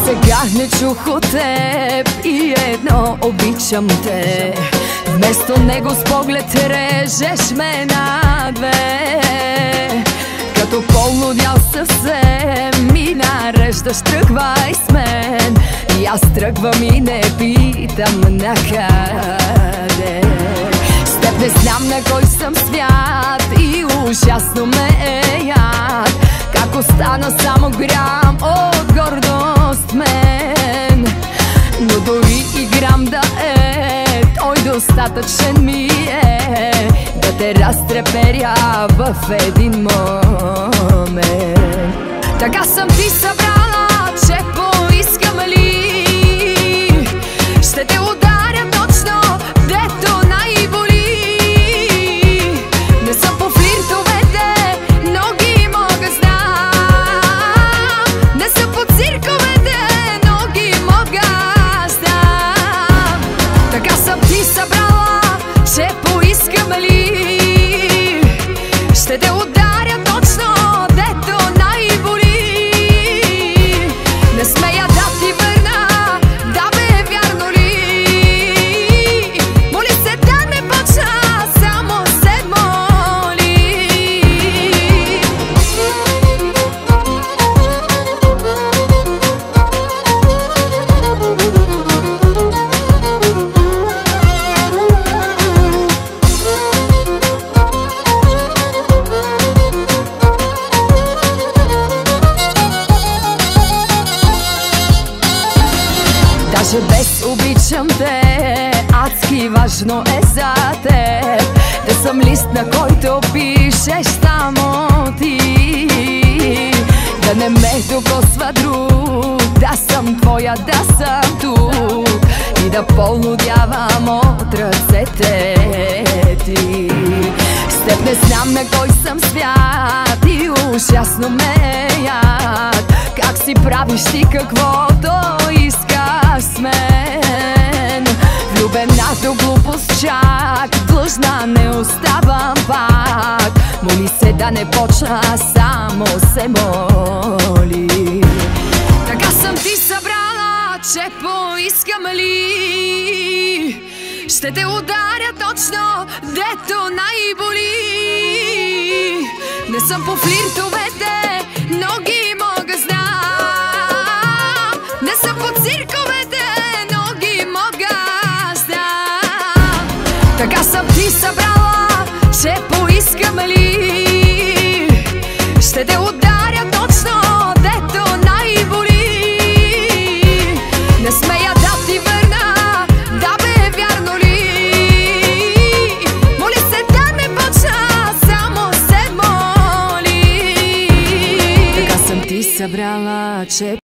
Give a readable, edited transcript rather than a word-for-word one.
Сега не чух от теб и едно обичам те. Вместо него с поглед режеш ме на две. Като полудял съвсем ми нареждаш, тръгвай с мен. И аз тръгвам и не питам накъде. С теб не знам на кой съм свят и ужасно ме е яд. Как остана само грам от гордост мен. Но дори и грам да е, той достатъчен ми е да те разтреперя в един момент. Така съм ти събрала, че поискам ли ще те ударя точно, дето най-боли. Не съм по флиртовете, но ги мога знам. Не съм по цирковете, но ги мога знам. Така съм ти събрала, че поискам ли ще те ударя точно, дето най-боли. Не смея да ти върна, да бе, вярно ли? Моли се да не почна, само се моли. Даже без обичам те, адски важно е за теб да съм лист, на който пишеш само ти. Да не ме докосва друг, да съм твоя, да съм тук и да полудявам от ръцете ти. С теб не знам на кой съм свят и ужасно ме е яд. Как си правиш ти каквото искаш с мен. Влюбена до глупост чак, длъжна не оставам пак. Моли се да не почна, само се моли. Така съм ти събрала, че поискам ли ще те ударя точно, дето най-боли. Не съм по флиртовете, но ги мога знам. Не съм по цирковете, но ги мога знам. Така съм ти събрала, че поискам ли ще те ударя точно, дето най-боли. Не смея да ти върна, да бе, вярно ли? Моли се да не почна, само се моли. Така съм ти събрала, че